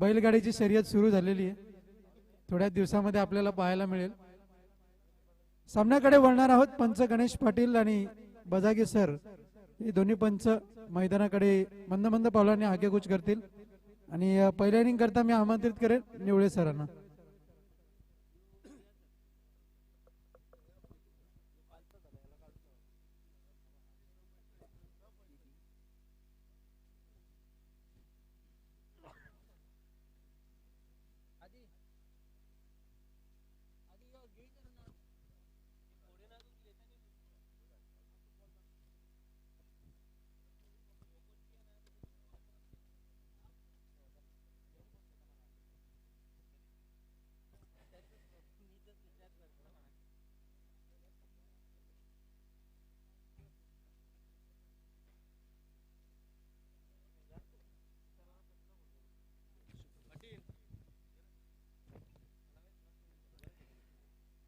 बैलगाडीची शर्यत सुरू झालेली आहे, थोड्या दिवसामध्ये आपल्याला पाहायला मिळेल। सामन्याकडे वळणार आहोत। पंच गणेश पाटील आणि बजागे सर हे दोन्ही पंच मैदानाकडे मंद मंद पावलांनी आगेकूच करतील आणि पहिल्या इनिंग करता मी आमंत्रित करेन निवळे सरांना।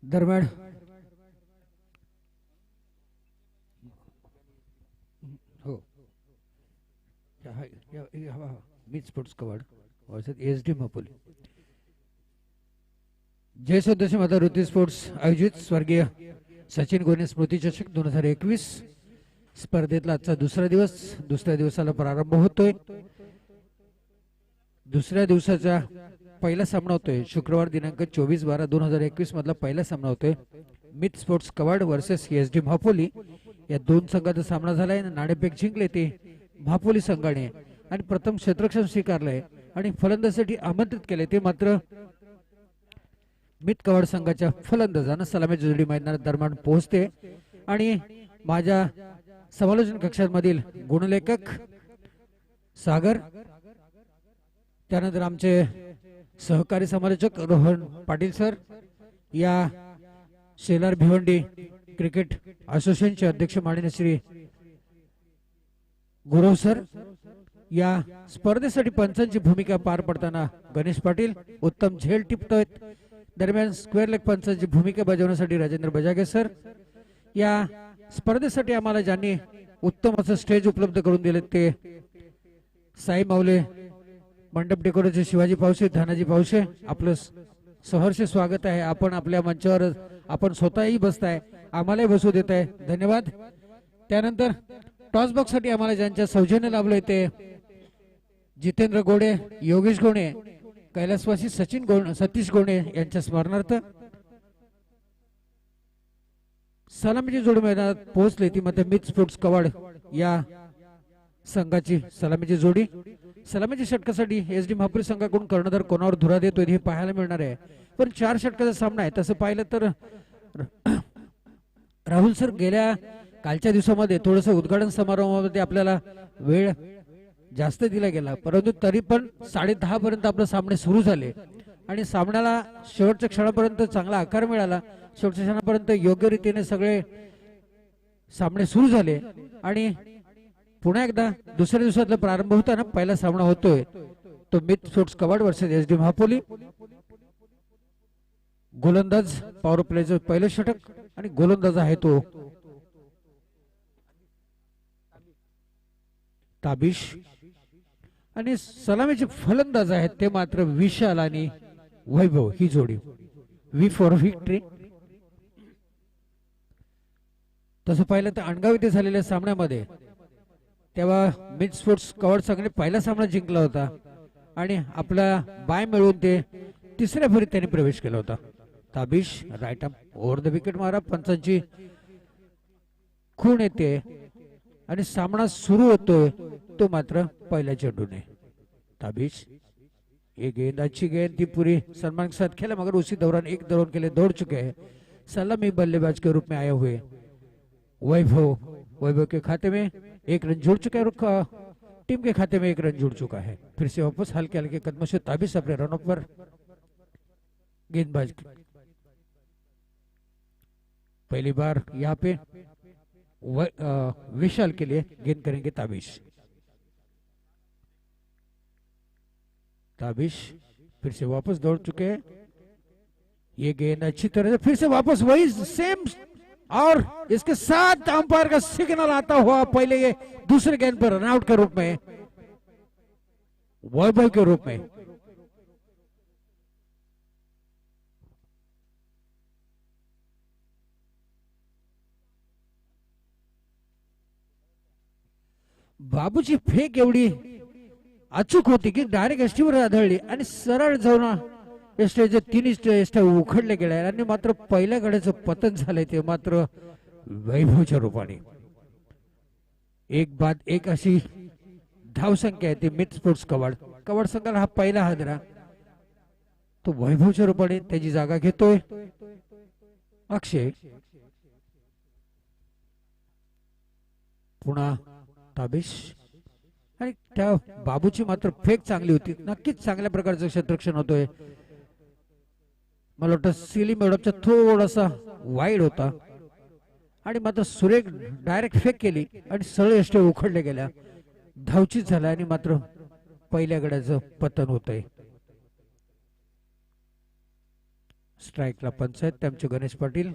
दरम्यान हो मीच स्पोर्ट्स कवर्ड एसडी मापोली जय सदस्य माता ऋतू स्पोर्ट्स आयोजित स्वर्गीय सचिन गोने स्मृती चषक 2021 स्पर्धेतला आजचा दुसरा दिवस। दुसऱ्या दिवसाला प्रारंभ होतोय। दुसऱ्या दिवसाचा पहिला सामना होतोय शुक्रवार दिनांक 24/12/2021 मधला पहिला सामना होतोय मित स्पोर्ट्स कवाड वर्सेस एसडी म्हापोली या दोन संघाचा सामना झालाय। नाणेफेक जिंकले ते म्हापोली संघाने आणि प्रथम क्षेत्ररक्षण स्वीकारलंय आणि फलंदाजीसाठी आमंत्रित केले ते मात्र मित कवाड संघाच्या फलंदाजांना सलामीची जोडी मैदानात दरम्यान पोहोचते आणि माझ्या समालोचन कक्षामधील गुणलेखक सागर, त्यानंतर आमचे सहकारी समालोचक रोहन पाटील सर, या शेलार भिवंडी क्रिकेट असोसिएशनचे अध्यक्ष माननीय श्री गुरव सर, या स्पर्धेसाठी पंचांची भूमिका पार पडताना गणेश पाटील उत्तम झेल टिपतोयत। दरम्यान स्क्वेअर लेग पंचांची भूमिका बजावण्यासाठी राजेंद्र बजागे सर, या स्पर्धेसाठी आम्हाला ज्यांनी उत्तम असं स्टेज उपलब्ध करून दिले ते साई माऊले, मंडप डेकोरेशन शिवाजी पावसे, धनाजी पावसे, आपलं सहर्ष स्वागत आहे। आपण आपल्या मंचावर आपण स्वतःही बसताय, आम्हालाही बसू देत आहे, धन्यवाद। त्यानंतर टॉस बॉक्स साठी आम्हाला ज्यांच्या सौजन्य लाभलंय ते जितेंद्र गोडे, योगेश गोणे, कैलासवासी सतीश गोणे यांच्या स्मरणार्थ सलामीची जोडी मैदानात पोहोचली ती मध्ये मित स्पोर्ट्स कवाड या संघाची सलामीची जोडी। सलामीच्या षटकासाठी एसडी म्हापोली संघाकडून कर्णधार कोणावर धुरा देतोय हे पाहायला मिळणार आहे, पण 4 षटकाचा सामना आहे। तसं पाहिलं तर राहुल सर गेल्या कालच्या दिवसामध्ये थोडस उद्घाटन समारंभामध्ये आपल्याला वेळ जास्त दिला गेला, परंतु तरी पण 10:30 पर्यंत आपले सामने सुरू झाले आणि सामन्याला शेवटच्या क्षणापर्यंत चांगला आकार मिळाला। शेवटच्या क्षणापर्यंत योग्य रीतीने सगळे सामने सुरू झाले आणि पुन्हा एकदा दुसऱ्या दिवसातला प्रारंभ होताना पहिला सामना होतोय तो मित स्पोर्ट्स कवाड वर्सेस एसडी म्हापोली। गोलंदाज पॉवर प्लेचं पहिलं षटक आणि गोलंदाज आहे तो ताबिश आणि सलामीचे फलंदाज आहेत ते मात्र विशाल आणि वैभव। ही जोडी वी फॉर विक्ट्री। तसं पाहिलं तर अणगाव इथे झालेल्या सामन्यामध्ये तेव्हा मित स्पोर्ट्स कवाड संघाने पहिला सामना जिंकला होता आणि आपला बाय मिळवून ते तिसऱ्या फेरीत त्यांनी प्रवेश केला होता। Tabish right arm over the wicket मारा, पंचांची खूण येते आणि सामना सुरू होतोय तो मात्र पहिल्या चेंडूने। ताबिश ये गेंद अच्छी गेंद थी, पूरी सलमान के साथ खेला मगर उसी दौरान एक दौरान के लिए दौड़ चुके हैं सलामी बल्लेबाज के रूप में आए हुए वैभव के खाते में 1 रन जुड़ चुका है और टीम के खाते में 1 रन जुड़ चुका है। फिर से वापस हल्के हल्के कदमों से ताबिश अपने रनों पर गेंदबाज पहली बार यहाँ पे विशाल के लिए गेंद करेंगे ताबिश। ताबिश फिर से वापस दौड़ चुके हैं, ये गेंद अच्छी तरह से फिर से वापस वही सेम और इसके साथ अंपायर का सिग्नल आता हुआ पहले ये दूसरे गेंद पर रनआउट के रूप में वैभव के रूप में बाबूची फेक एवढी अचूक होती की डायरेक्ट एसटीवर आदळली आणि सरळ जाऊन एसटीचे तिन्ही एसट्या उखडले गेल्या आणि मात्र पहिल्या गाड्याचं पतन झालंय ते मात्र वैभवच्या रूपाने. एक बाद एक अशी धावसंख्या आहे ती मिथ स्पोर्ट्स कवाड. कवाड संघाला हा पहिला हादरा तो वैभवच्या रूपाने त्याची जागा घेतोय अक्षय. पुन्हा ताबिश आणि त्या बाबूची मात्र फेक चांगली होती. नक्कीच चांगल्या प्रकारचं क्षेत्ररक्षण होतोय. मला वाटतं सिलिम एवढाचा थोडासा वाईड होता आणि मात्र सुरेख डायरेक्ट फेक केली आणि सरळ एसट्या उखडल्या गेल्या. धावचीत झाला आणि मात्र पहिल्या गड्याचं पतन होतंय. स्ट्राईकला पंच आहेत त्यांचे गणेश पाटील.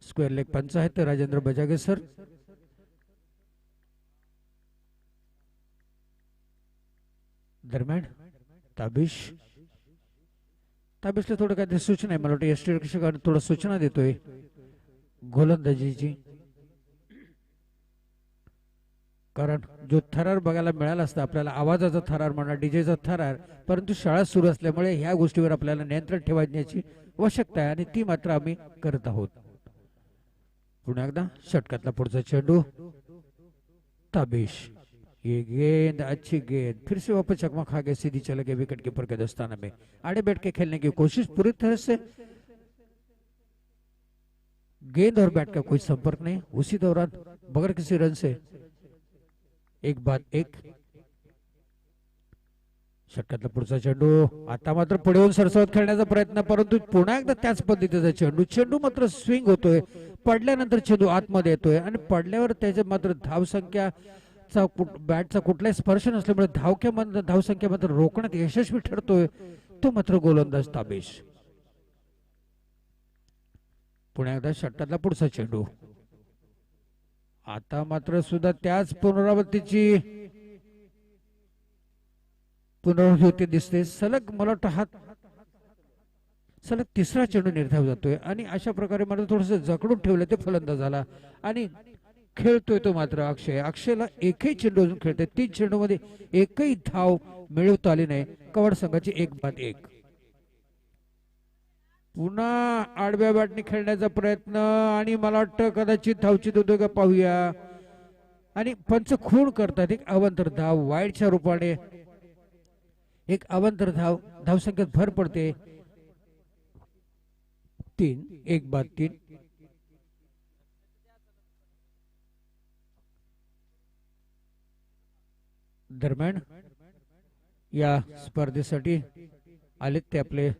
स्क्वेअर लेग पंच आहेत राजेंद्र बजागे सर. दरम्यान ताबिश ताबिशला थोडं काहीतरी सूचना आहे. मला वाटतं एसटी रक्षकाने थोडं सूचना देतोय गोलंदाजीची. कारण जो थरार बघायला मिळाला असता आपल्याला आवाजाचा थरार म्हणा डीजेचा थरार, परंतु शाळा सुरू असल्यामुळे ह्या गोष्टीवर आपल्याला नियंत्रण ठेवण्याची आवश्यकता आहे आणि ती मात्र आम्ही करत आहोत. पुन्हा एकदा षटकातला पुढचा चेंडू ताबिश. ये गेंद अच्छी गेंद फिर से वापस चकमा खा के सीधी चले गए विकेट कीपर के दस्ताने में. आड़े बैठ के खेलने की कोशिश पूरी तरह से गेंद और बैट का कोई संपर्क नहीं. उसी दौरान बगैर किसी रन से एक बाद एक. षटकातला पुढचा चेंडू आता मात्र पुढे येऊन सरसवत खेळण्याचा प्रयत्न परंतु पुन्हा एकदा त्याच पद्धतीचा चेंडू. चेंडू मात्र स्विंग होतोय. पडल्यानंतर चेंडू आतमध्ये येतोय आणि पडल्यावर त्याचे मात्र धावसंख्या बॅटचा कुठलाही स्पर्श नसल्यामुळे धावसंख्या मात्र रोखण्यात यशस्वी ठरतोय तो मात्र गोलंदाज ताबिश. पुन्हा एकदा षटकातला पुढचा चेंडू. आता मात्र सुद्धा त्याच पुनरावृत्ती दिसते. सलग मला वाटतं हा सलग तिसरा चेंडू निर्धाव जातोय आणि अशा प्रकारे मात्र थोडस जकडून ठेवलं ते फलंदाज झाला आणि खेळतोय तो मात्र अक्षय. अक्षयला एकही चेंडू अजून खेळतोय. 3 चेंडू मध्ये एकही धाव मिळवता आली नाही. कवाड संघाची एक बाद एक. पुन्हा आडव्या बॅटने खेळण्याचा प्रयत्न आणि मला वाटतं कदाचित धावचित होतोय का पाहूया आणि पंच खूण करतात. एक अवंतर धाव वाईडच्या रूपाने एक अवंतर धावसंख्येत भर पडते. 3 एक बाद 3. दरम्यान या स्पर्धेसाठी आलेत ते आपले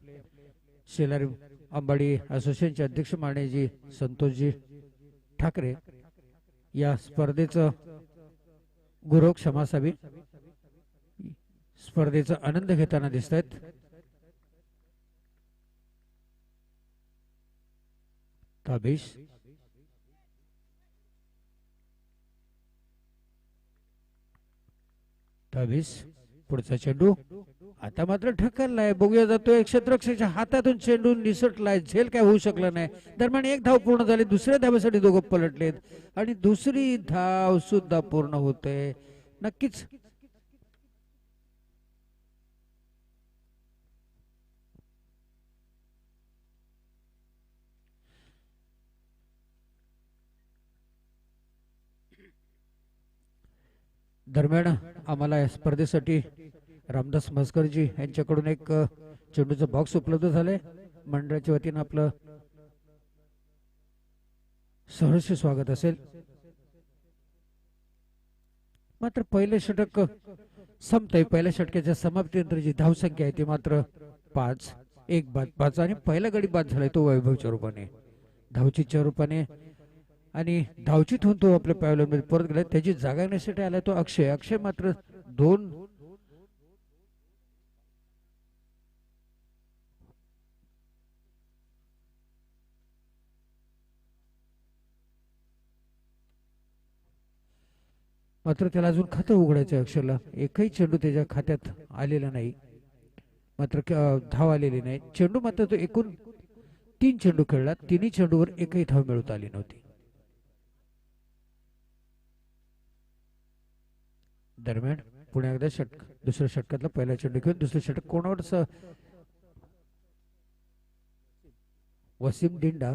शेलारी अंबाडी असोसिएशनचे अध्यक्ष माननीय संतोषजी ठाकरे. या स्पर्धेचं गुरु क्षमा असावी. स्पर्धेचा आनंद घेताना दिसत आहेत. ताबिश ताबिश पुढचा चेंडू आता मात्र ढकललाय. बघूया जातोय क्षेत्ररक्षकाच्या हातातून चेंडू निसटलाय. झेल काय होऊ शकला नाही. दरम्यान एक धाव पूर्ण झाली. दुसऱ्या धावेसाठी दोघं पलटलेत आणि दुसरी धाव सुद्धा पूर्ण होते. नक्कीच दरम्यान आम्हाला या स्पर्धेसाठी रामदास मस्करजी यांच्याकडून एक चेंडूचा बॉक्स उपलब्ध झालाय. मंडळाच्या वतीनं आपलं सहर्ष स्वागत असेल. मात्र पहिले षटक संपतंय. पहिल्या षटकाच्या समाप्तीनंतर जी धावसंख्या आहे ती मात्र 5 एक बाद 5 आणि पहिला गडी बाद झालाय तो वैभवच्या रूपाने धावचीच्या रूपाने आणि धावचीत होऊन तो आपल्या पॅव्हलियनमध्ये परत गेला. त्याची जागा घेण्यासाठी आला तो अक्षय. अक्षय मात्र 2 मात्र त्याला अजून खातं उघडायचं. अक्षरला एकही चेंडू त्याच्या खात्यात आलेला नाही. मात्र धाव आलेली नाही. चेंडू मात्र तो एकूण 3 चेंडू खेळला. 3ही चेंडूवर एकही धाव मिळवता आली नव्हती. दरम्यान पुन्हा एकदा दुसऱ्या षटकातला पहिला चेंडू घेऊन दुसरे षटक कोणावर वसीम दिंडा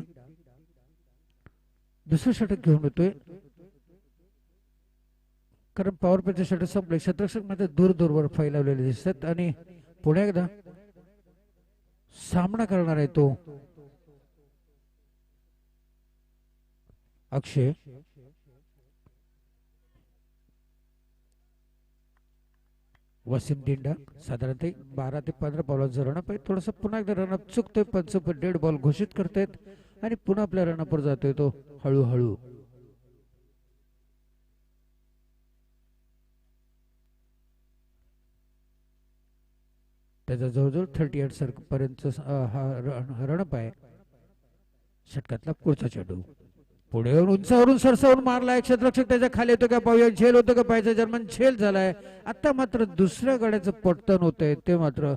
दुसरं षटक घेऊन येतोय, कारण पॉवर प्लेचे षटक संपले. क्षेत्ररक्षक मध्ये दूर दूरवर फैलावलेले दिसतात आणि पुन्हा एकदा सामना करणार आहे तो अक्षय. वसीम दिंडा साधारणतः 12 ते 15 बॉलांचा रनअप आहे. थोडस पुन्हा एकदा रनअप चुकतोय, पंच डेड बॉल घोषित करतायत आणि पुन्हा आपल्या रनअपवर जातोय तो हळूहळू. त्याचा जवळजवळ 38 पर्यंत हा रनअप आहे. षटकातला पुढचा चेंडू पुढे येऊन उंचावरून सरसावून मारलाय. क्षेत्ररक्षक त्याच्या खाली येतो का पाहूया, झेल होतो का पाहायचं. जर्मन झेल झालाय. आता मात्र दुसऱ्या गड्याचं पटतन होतंय, ते मात्र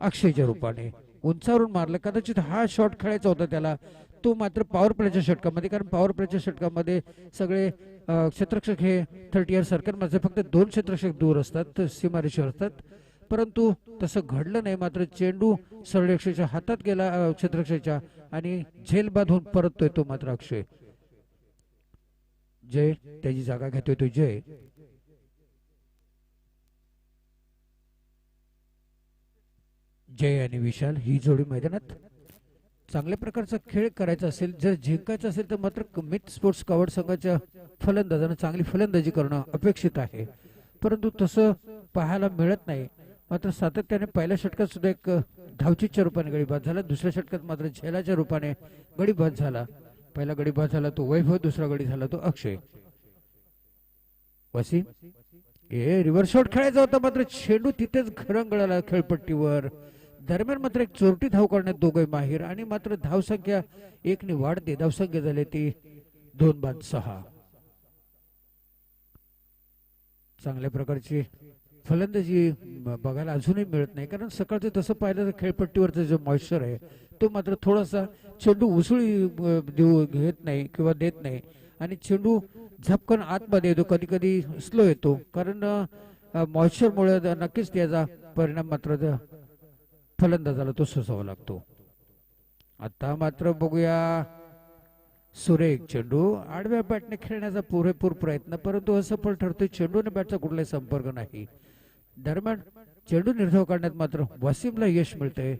अक्षयच्या रूपाने उंचावरून मारलं. कदाचित हा शॉट खेळायचा होता त्याला, तो मात्र पॉवर प्लेच्या षटकामध्ये, कारण पॉवर प्लेच्या षटकामध्ये सगळे क्षेत्ररक्षक हे 38 सर्कलमध्ये फक्त 2 क्षेत्ररक्षक दूर असतात, सीमारेषेवर असतात. परंतु तसं घडलं नाही. मात्र चेंडू सरळरेषेच्या हातात गेला क्षेत्ररक्षकाच्या आणि झेल बांधून परततोय तो मात्र अक्षय. जय त्याची जागा घेतोय तो जय. जय आणि विशाल ही जोडी मैदानात चांगल्या प्रकारचा खेळ करायचा असेल, जर जिंकायचं असेल तर मात्र मित स्पोर्ट्स कवड संघाच्या फलंदाजांना चांगली फलंदाजी करणं अपेक्षित आहे, परंतु तसं पाहायला मिळत नाही. मात्र सातत्याने पहिल्या षटकात सुद्धा एक धावचीच्या रूपाने गडी बाद झाला. दुसऱ्या षटकात मात्र झेलाच्या रूपाने गडी बाद झाला. पहिला गडी बाद झाला तो वैभव, दुसरा गडी झाला तो अक्षय. वसीम रिव्हर्स शॉट खेळायचा होता, मात्र चेंडू तिथेच घरंगळाला खेळपट्टीवर. दरम्यान मात्र एक चोरटी धाव करण्यात दोघे माहीर आणि मात्र धावसंख्या 1 ने वाढते. धावसंख्या झाली ती 2-6. चांगल्या प्रकारची फलंदाजी बघायला अजूनही मिळत नाही, कारण सकाळचं तसं पाहिलं तर खेळपट्टीवरचा जो मॉइश्चर आहे तो मात्र थोडासा चेंडू उसळी घेत नाही किंवा देत नाही आणि चेंडू झपकन आतमध्ये येतो, कधी कधी स्लो येतो, कारण मॉइश्चरमुळे नक्कीच त्याचा परिणाम मात्र फलंदाजाला तो सोसावा लागतो. आता मात्र बघूया सुरेख चेंडू आडव्या बॅटने खेळण्याचा पुरेपूर प्रयत्न, परंतु असफल ठरतोय. चेंडूने बॅटचा कुठलाही संपर्क नाही. दरम्यान चेंडू निर्धाव काढण्यात मात्र वसीमला यश मिळते,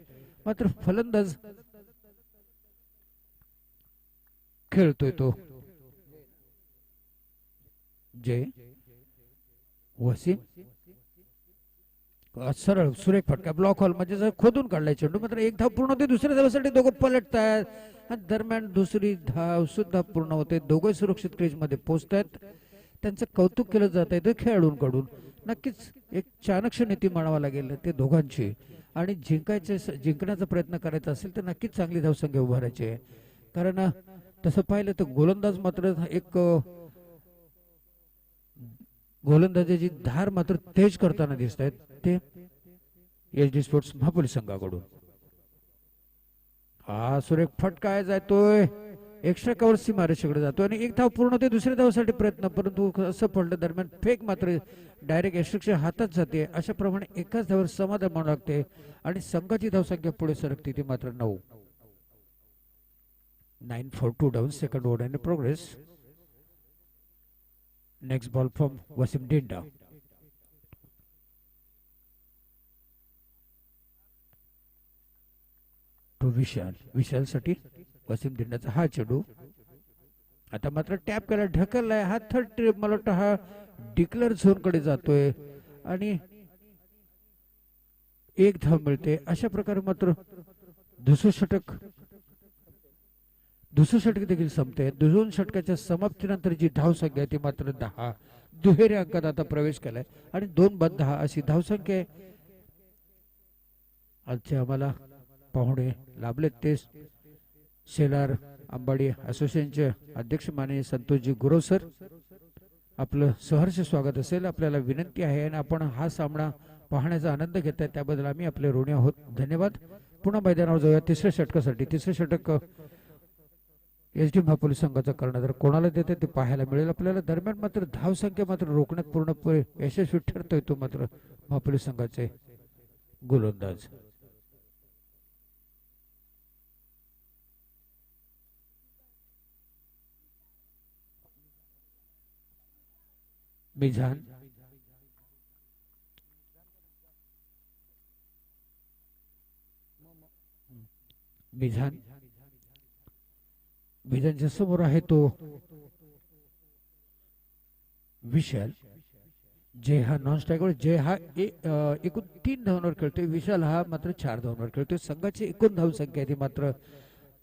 मात्र फलंदाज खेळतोय तो जय. वसीम सरळ सुरेख फटका ब्लॉक हॉल म्हणजे खोदून काढलाय चेंडू, मात्र एक धाव पूर्ण होते. दुसऱ्या धावासाठी दोघं पलटतात. दरम्यान दुसरी धाव सुद्धा पूर्ण होते. दोघे सुरक्षित क्रीज मध्ये पोहोचतात. त्यांचं कौतुक केलं जात आहे खेळाडूंकडून. नक्कीच एक चाणक्य नीती मानावा लागेल ते दोघांची, आणि जिंकण्याचा प्रयत्न करायचा असेल तर नक्कीच चांगली धावसंख्या उभारायची आहे. कारण तसं पाहिलं तर गोलंदाज मात्र एक गोलंदाजाची धार मात्र तेज करताना दिसत आहेत ते एचडी स्पोर्ट्स महापोली संघाकडून. हा सुरेख फटका जातोय, एक्स्ट्रा कव्हर सीमारेषेकडे जातो आणि एक धाव पूर्ण होते. दुसऱ्या धावासाठी प्रयत्न, परंतु असं पडलं. दरम्यान फेक मात्र डायरेक्ट एक्स्ट्राच्या हातात जाते. अशा प्रमाणे एकाच धावावर समाधान मानावं लागते आणि संघाची धावसंख्या पुढे सरकते ती मात्र 9. 9-4 down. Second over in progress. Next ball from Wasim Dinda. तो विशाल साठी वसीम डिंडाचा हा चेंडू आता मात्र टॅप केला, ढकललाय. हा थर्ड ट्रिप मला वाटतं हा डिक्लेअर झोन कडे जातोय आणि एक धाव मिळते. अशा प्रकारे मात्र दुसरं षटक देखील संपते. 2 षटकाच्या समाप्तीनंतर जी धावसंख्या ती मात्र 10 दुहेरी अंकात आता प्रवेश केलाय आणि 2-10 अशी धावसंख्या आहे. आजचे आम्हाला पाहुणे लाभलेत ते शेलार अंबाडी असोसिएशनचे अध्यक्ष माननीय संतोषजी गुरव सर. आपलं सहर्ष स्वागत असेल. आपल्याला विनंती आहे आणि आपण हा सामना पाहण्याचा आनंद घेताय त्याबद्दल आम्ही आपले ऋणी आहोत. धन्यवाद. पुन्हा मैदानावर जाऊया तिसऱ्या षटकासाठी. तिसरं षटक एस डी महापोलीस संघाचा कर्णधार कोणाला देते ते पाहायला मिळेल आपल्याला. दरम्यान मात्र धावसंख्या मात्र रोखण्यात पूर्णपणे यशस्वी ठरतोय तो मात्र महापोलीस संघाचे गोलंदाज. मिझान मिझान मिझानच्या समोर आहे तो विशाल. जय हा नॉन स्ट्रायकर. जय हा एकूण 3 धावांवर खेळतोय. विशाल हा मात्र 4 धावांवर खेळतोय. संघाची एकूण धावसंख्या ती मात्र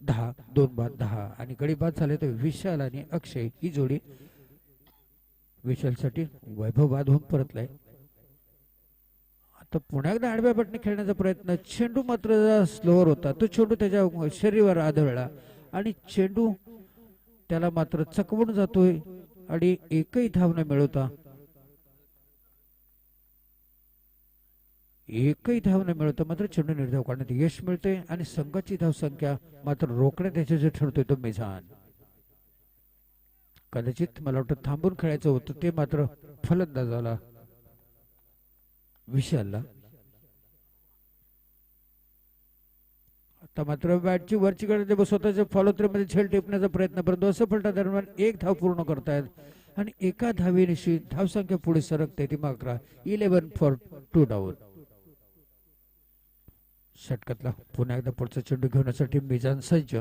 10, 2 बाद 10 आणि गडी बाद झाले तर विशाल आणि अक्षय ही जोडी. विशालसाठी वैभव बाद होऊन परतलाय. आता पुन्हा एकदा आडव्या बटणे खेळण्याचा प्रयत्न. चेंडू मात्र स्लोवर होता. तो चेंडू त्याच्या शरीरावर आदळला आणि चेंडू त्याला मात्र चकवून जातोय आणि एकही धाव न मिळवता मात्र चेंडू निर्धाव काढण्यात यश मिळते आणि संघाची धावसंख्या मात्र रोखण्यात यशस्वी ठरतोय तो मिझान. कदाचित मला वाटतं थांबून खेळायचं होतं ते मात्र फलंदाजाला विशालला. आता मात्र बॅटची वरची कडे स्वतःच्या फॉलो थ्रू मध्ये झेल टिपण्याचा प्रयत्न परंतु असफलता दरम्यान 1 धाव पूर्ण करतायत आणि एका धावेनिशी धावसंख्या पुढे सरकते ती मात्र 11 फॉर 2 डाऊन. षटकातला पुन्हा एकदा पुढचा चेंडू घेण्यासाठी मिझान सज्ज.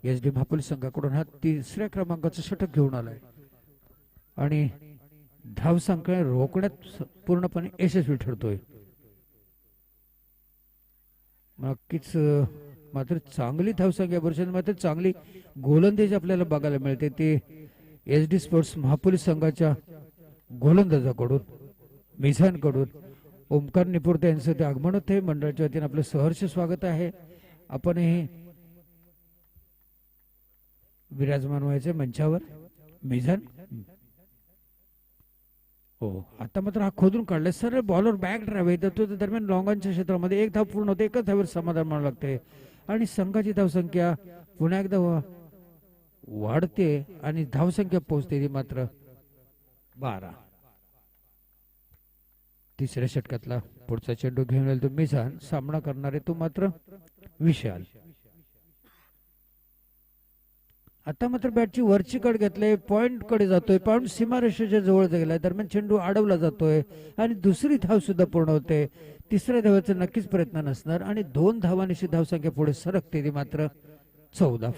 एस डी महापोलीस संघाकडून हा 3ऱ्या क्रमांकाचं षटक घेऊन आलाय आणि धावसंख्या रोखण्यात पूर्णपणे यशस्वी ठरतोय. नक्कीच मात्र चांगली धावसंख्या वर्षात मात्र चांगली गोलंदाजी आपल्याला बघायला मिळते ते एस डी स्पोर्ट्स महापोलीस संघाच्या गोलंदाजाकडून मिझानकडून. ओमकार निपुर्ते यांचं ते आगमन होते. मंडळाच्या वतीने आपलं सहर्ष स्वागत आहे. आपण हे विराजमान व्हायचे मंचावर. मिझान हो आता मात्र हा खोदून काढलाय. सरळ बॉलर बॅक ड्राईव्ह येतो दरम्यान लॉंगॉनच्या क्षेत्रामध्ये 1 धाव पूर्ण होते. एकच धावेवर समाधान मानावं लागते आणि संघाची धावसंख्या पुन्हा एकदा वाढते आणि धावसंख्या पोहोचते ती मात्र 12. 3ऱ्या षटकातला पुढचा चेंडू घेऊन येईल तो मिझान. सामना करणारे तो मात्र विशाल. आता मात्र बॅटची वरची कड घेतले. पॉइंट कडे जातोय. पॉइंट सीमारेषेच्या जवळ गेलाय. दरम्यान चेंडू अडवला जातोय आणि दुसरी धाव सुद्धा पूर्ण होते. 3ऱ्या धावेचा नक्कीच प्रयत्न नसणार आणि 2 धावांची धावसंख्या पुढे सरकते ती मात्र 14.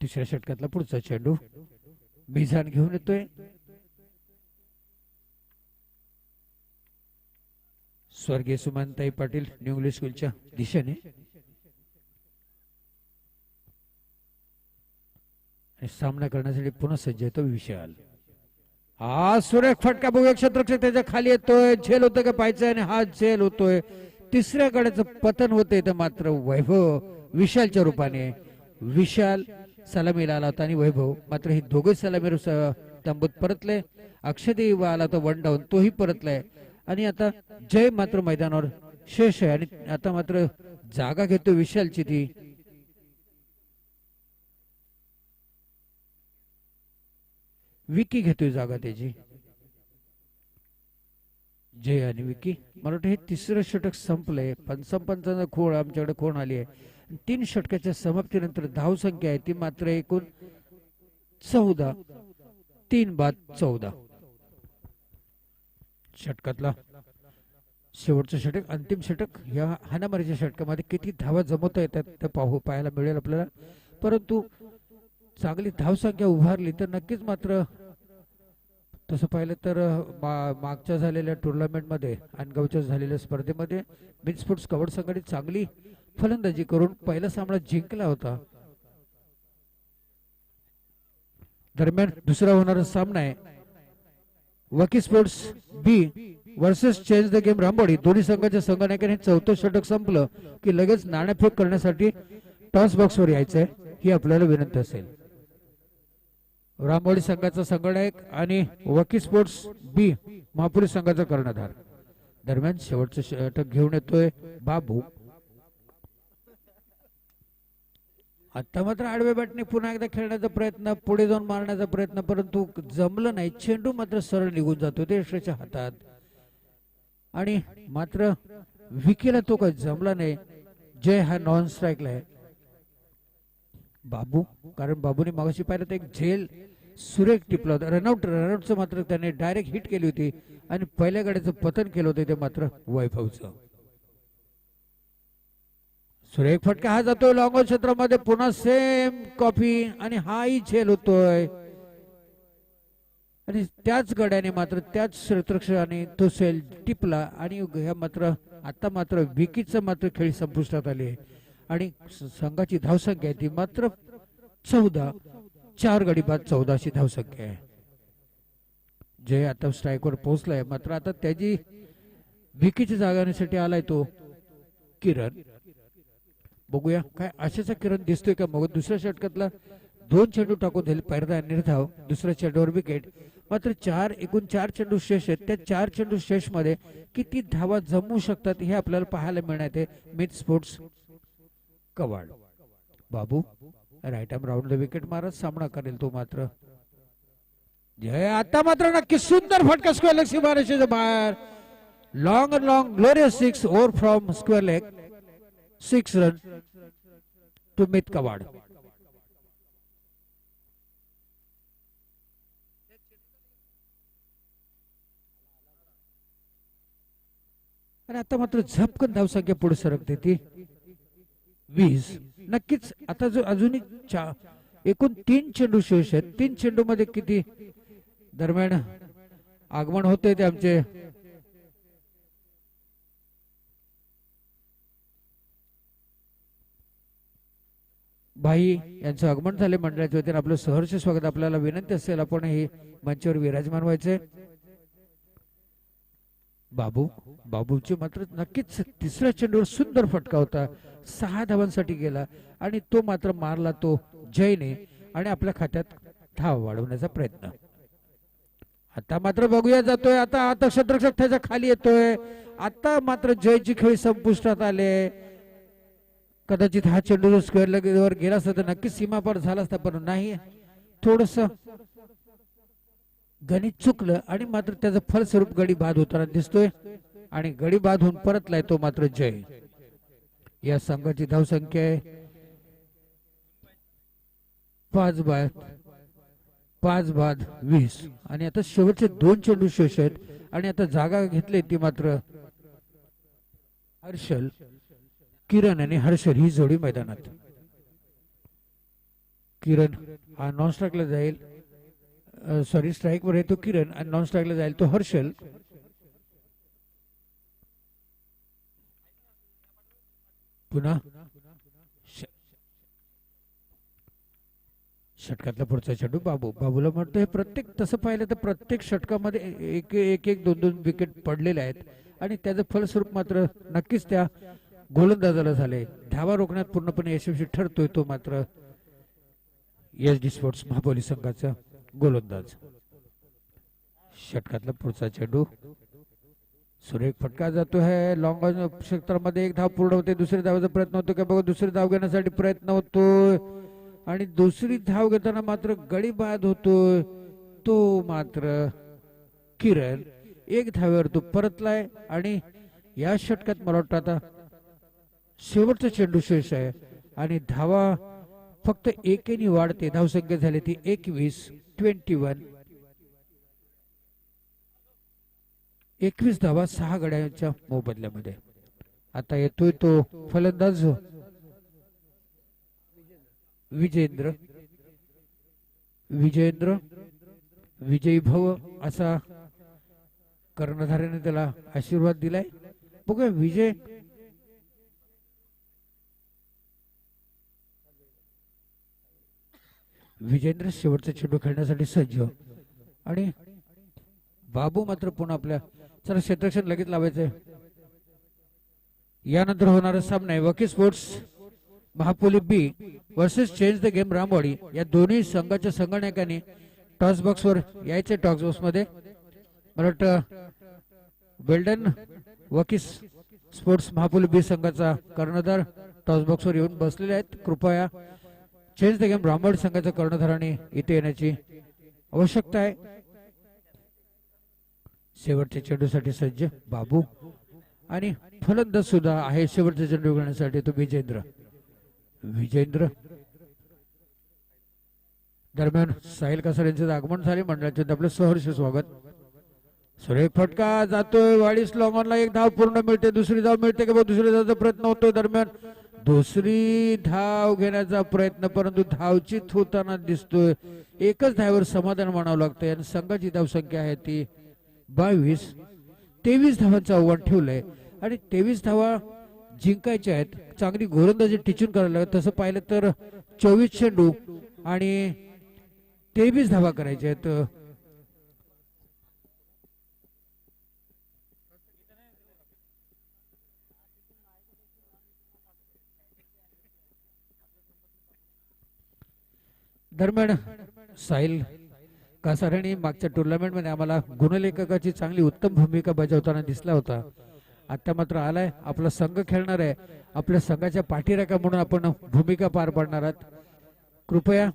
3ऱ्या षटकातला पुढचा चेंडू मिझान घेऊन येतोय. स्वर्गीय सुमनताई पाटील न्यू इंग्लिश स्कूलच्या दिशेने. सामना करण्यासाठी पुन्हा सज्ज येतो विशाल. हा सुरेख फटका बघूया. क्षेत्ररक्षक त्याच्या खाली येतोय. झेल होतोय का पाहायचं आणि हा झेल होतोय. 3ऱ्या गड्याचं पतन होते तर मात्र वैभव विशालच्या रूपाने. विशाल सलामीला आला होता आणि वैभव मात्र हे दोघे सलामीवर तंबूत परतले. अक्षदेव आला तो 1 डाऊन तोही परतलाय आणि आता जय मात्र मैदानावर शेष आहे आणि आता मात्र जागा घेतो विशालची. ती विकी घेतोय जागा त्याची. जय आणि विकी. मला वाटतं हे 3रं षटक संपलंय. पंचांचा खोळ आमच्याकडे खोण आली आहे. 3 षटकाच्या समाप्तीनंतर धावसंख्या आहे ती मात्र एकूण 14. 3 बाद 14. षटकातला शेवटचं षटक अंतिम षटक. या हाणामारीच्या षटकामध्ये किती धावा जमवता येतात ते पाहायला मिळेल आपल्याला. परंतु चांगली धावसंख्या उभारली तर नक्कीच मात्र तसं पाहिलं तर मागच्या झालेल्या टुर्नामेंट मध्ये अनगावच्या झालेल्या स्पर्धेमध्ये मिड स्पोर्ट्स कवड संघाने चांगली फलंदाजी करून पहिला सामना जिंकला होता. दरम्यान दुसरा होणारा सामना आहे Waki sports B versus change the game Ramwadi. दोन्ही संघाच्या संघनायकाने 4थं षटक संपलं की लगेच नाणेफेक करण्यासाठी टॉस बॉक्स वर यायचंय ही आपल्याला विनंती असेल. रामवाडी संघाचा संघनायक आणि वकी स्पोर्ट्स बी महापुरुष संघाचा कर्णधार. दरम्यान शेवटचं षटक घेऊन येतोय बाबू. आता मात्र आडव्या बॅटने पुन्हा एकदा खेळण्याचा प्रयत्न, पुढे जाऊन मारण्याचा प्रयत्न, परंतु जमलं नाही. चेंडू मात्र सरळ निघून जातो ते यशच्या हातात आणि मात्र विकीला तो काही जमला नाही. जय हा नॉन स्ट्राईकला आहे. बाबू, कारण बाबूने मागाशी पाहिलं तर एक झेल सुरेख टिपला होता. रनआउटचं मात्र त्याने डायरेक्ट हिट केली होती आणि पहिल्या गाड्याचं पतन केलं होतं ते मात्र वैभवचं. सुरेख फटका हा जातोय लॉंग क्षेत्रामध्ये, पुन्हा सेम कॉपी आणि हाही झेल होतोय आणि त्याच गड्याने मात्र त्याच क्षेत्ररक्षकाने तो सेल टिपला आणि ह्या मात्र आता मात्र विकीचं मात्र खेळी संपुष्टात आली आहे आणि संघाची धावसंख्या आहे ती मात्र 14. 4 गडी बाद 14 अशी धावसंख्या आहे. जय आता स्ट्राईकवर पोहोचलाय, मात्र आता त्याची विकीची जागाण्यासाठी आलाय तो किरण. बघूया काय आशेचा किरण दिसतोय का. मग दुसऱ्या षटकातला 2 चेंडू टाकून दिले पहिला निर्धाव, दुसऱ्या चेंडूवर विकेट. मात्र एकूण 4 चेंडू शेष आहेत. त्या 4 चेंडू शेष मध्ये किती धावा जमू शकतात हे आपल्याला पाहायला मिळणार आहे. मिथ स्पोर्ट्स कवाड. बाबू राईट आर्म राऊंडला विकेट मारत सामना करेल तो मात्र. जय आता मात्र नक्की सुंदर फटका स्क्वेअर लेग सीमारेषेच्या बाहेर. Long glorious 6 over from square leg. 6 run to मिथ कवाड. आणि आता मात्र झपकन धावसंख्या पुढे सरकते ती 20. नक्कीच आता जो अजूनही एकूण 3 चेंडू शेष आहेत. 3 चेंडू मध्ये किती दरम्यान आगमन होते ते आमचे भाई यांचं आगमन झाले मंडळाच्या वतीने. आपलं सहर्ष स्वागत. आपल्याला विनंती असेल आपण हे मंचावर विराजमान व्हायचे. बाबूचे मात्र नक्कीच तिसऱ्या चेंडूवर सुंदर फटका होता, 6 धावांसाठी गेला आणि तो मात्र मारला तो जयने आणि आपल्या खात्यात धाव वाढवण्याचा प्रयत्न. आता मात्र बघूया जातोय आता क्षेत्ररक्षक त्याच्या खाली येतोय. आता मात्र जयची खेळी संपुष्टात आले. कदाचित हा चेंडू स्क्वेअर लेगवर गेला असता तर नक्कीच सीमापार झाला असता, पण नाही, थोडस गणित चुकलं आणि मात्र त्याचं फलस्वरूप गडी बाद होताना दिसतोय आणि गडी बाद होऊन परतलाय तो मात्र जय. या संघाची धावसंख्या आहे 5 बाद 20 आणि आता शेवटचे 2 चेंडू शेष आहेत आणि आता जागा घेतली ती मात्र हर्षल, किरण आणि हर्षल ही जोडी मैदानात. किरण हा नॉन स्ट्राईकला जाईल, सॉरी स्ट्राईक वर येतो किरण आणि नॉन स्ट्राईकला जाईल तो हर्षल. पुन्हा षटकातला पुढचा चेंडू बाबूला म्हणतो. हे प्रत्येक तसं पाहिलं तर प्रत्येक षटकामध्ये एक 2 विकेट पडलेले आहेत आणि त्याचं फलस्वरूप मात्र नक्कीच त्या गोलंदाजाला झाले. धावा रोखण्यात पूर्णपणे यशस्वी ठरतोय तो मात्र SD स्पोर्ट्स महाबोली संघाचा गोलंदाज. षटकातला पुढचा चेंडू सुरेख फटका जातो है लॉंग क्षेत्रामध्ये. 1 धाव पूर्ण होते. दुसरी धावाचा प्रयत्न होतो का बघा. दुसरी धाव घेण्यासाठी प्रयत्न होतोय आणि दुसरी धाव घेताना मात्र गडी बाद होतोय तो मात्र किरण. 1 धावेवर तो परतलाय आणि या षटकात मला वाटतं आता शेवटचा चेंडू शेष आहे आणि धावा फक्त 1 वाढते. धावसंख्या झाली ती 21 धावा 6 गड्यांच्या मोबदल्यामध्ये. आता येतोय तो फलंदाज विजेंद्र विजयी भव असा कर्णधाराने त्याला आशीर्वाद दिलाय. बघूया विजेंद्र शेवटचा चेंडू खेळण्यासाठी सज्ज आणि बाबू मात्र पुन्हा आपल्या चला क्षेत्ररक्षण लगेच लावायचंय. यानंतर होणारा सामना आहे Waki sports Mahapoli B versus change the game Ramwadi. या दोन्ही संघाच्या संगणकांनी टॉस बॉक्स वर यायचे. टॉस बॉक्स मध्ये मला वाटतं वेल्डन वकी स्पोर्ट्स महापोली बी संघाचा कर्णधार टॉस बॉक्स वर येऊन बसलेले आहेत. कृपया चेंज द गेम ब्राह्मण संघाच्या कर्णधाराने इथे येण्याची आवश्यकता आहे. शेवटच्या चेंडूसाठी सज्ज बाबू आणि फलंदाज सुद्धा आहे शेवटचा चेंडू घेण्यासाठी तो विजेंद्र. दरम्यान साहिल कासार यांचे आगमन झाले. मंडळाचे आपले सहर्ष स्वागत. सुरेख फटका जातोय वाडीस लॉंगॉनला. एक धाव पूर्ण मिळते. दुसरी धाव मिळते का दुसरी धावचा प्रयत्न होतोय. दरम्यान दुसरी धाव घेण्याचा प्रयत्न परंतु धावचीत होताना दिसतोय. एकच धावेवर समाधान मानावं लागतंय आणि संघाची धावसंख्या आहे ती 22. 23 धावांचं आव्हान ठेवलंय आणि 23 धावा जिंकायच्या आहेत. चांगली गोलंदाजी टिचून करायला लागत. तसं पाहिलं तर 24 चेंडू आणि 23 धावा करायच्या आहेत. दरम्यान साहिल कासाराने मागच्या टुर्नामेंट मध्ये आम्हाला गुणलेखकाची चांगली उत्तम भूमिका बजावताना दिसला होता. आता मात्र आलाय. आपला संघ खेळणार आहे. आपल्या संघाच्या पाठीराखा म्हणून आपण भूमिका पार पाडणार आहात. कृपया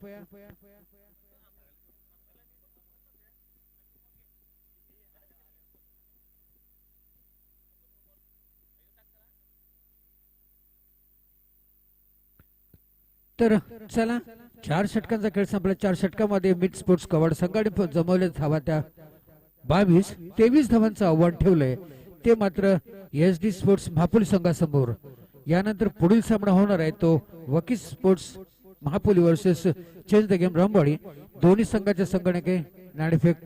तर चला 4 षटकांचा खेळ संपला. 4 षटकामध्ये मिड स्पोर्ट्स कवाड संघाने जमवले धावा त्या 22. 23 धावांचं आव्हान ठेवलंय ते मात्र SD स्पोर्ट्स महापुली संघासमोर. यानंतर पुढील सामना होणार आहे तो वकीस sports Mahapuli versus change the game Ramwadi. दोन्ही संघाच्या संघाने नाणेफेक